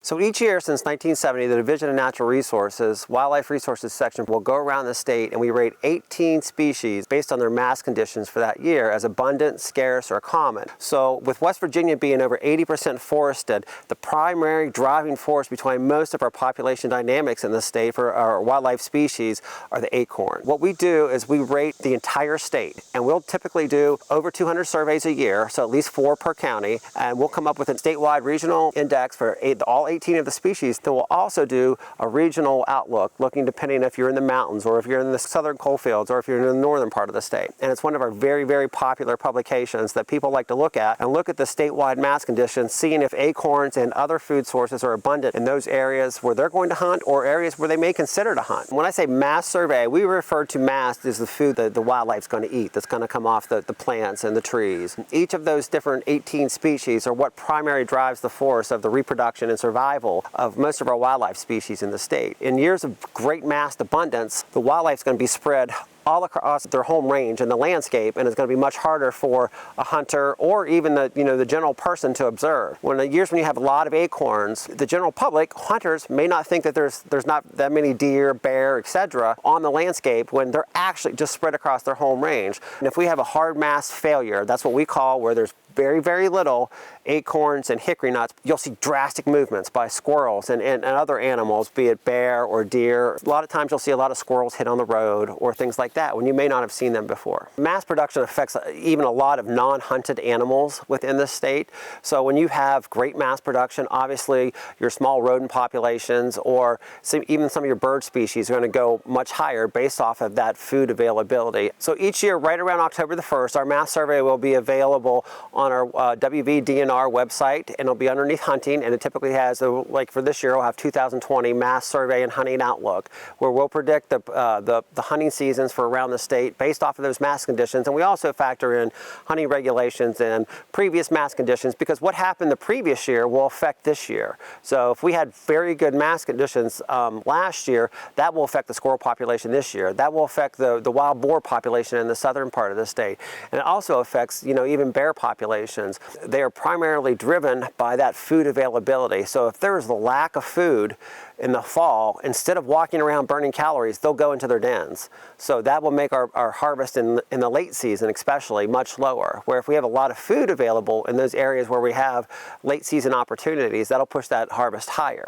So each year since 1970, the Division of Natural Resources, Wildlife Resources Section will go around the state and we rate 18 species based on their mass conditions for that year as abundant, scarce, or common. So with West Virginia being over 80% forested, the primary driving force behind most of our population dynamics in the state for our wildlife species are the acorn. What we do is we rate the entire state, and we'll typically do over 200 surveys a year, so at least 4 per county, and we'll come up with a statewide regional index for all 18 of the species. Then we'll also do a regional outlook, looking depending if you're in the mountains or if you're in the southern coalfields or if you're in the northern part of the state. And it's one of our very, very popular publications that people like to look at and look at the statewide mass conditions, seeing if acorns and other food sources are abundant in those areas where they're going to hunt or areas where they may consider to hunt. When I say mass survey, we refer to mast as the food that the wildlife's going to eat, that's going to come off the plants and the trees. Each of those different 18 species are what primarily drives the force of the reproduction and survival of most of our wildlife species in the state. In years of great mast abundance, the wildlife's going to be spread all across their home range and the landscape, and it's going to be much harder for a hunter or even the general person to observe. When the years when you have a lot of acorns, the general public, hunters, may not think that there's not that many deer, bear, etc. on the landscape when they're actually just spread across their home range. And if we have a hard mass failure, that's what we call where there's very, very little acorns and hickory nuts, you'll see drastic movements by squirrels and other animals, be it bear or deer. A lot of times you'll see a lot of squirrels hit on the road or things like that when you may not have seen them before. Mass production affects even a lot of non-hunted animals within the state. So when you have great mass production, obviously your small rodent populations or even some of your bird species are going to go much higher based off of that food availability. So each year, right around October the 1st, our mass survey will be available on our WVDNR website, and it'll be underneath hunting, and it typically has, like for this year, we'll have 2020 mass survey and hunting outlook, where we'll predict the hunting seasons for around the state based off of those mass conditions. And we also factor in hunting regulations and previous mass conditions, because what happened the previous year will affect this year. So if we had very good mass conditions last year, that will affect the squirrel population this year. That will affect the wild boar population in the southern part of the state. And it also affects, even bear populations. They are primarily driven by that food availability. So if there is the lack of food in the fall, instead of walking around burning calories, they'll go into their dens. So that will make our harvest in the late season especially much lower. Where if we have a lot of food available in those areas where we have late season opportunities, that'll push that harvest higher.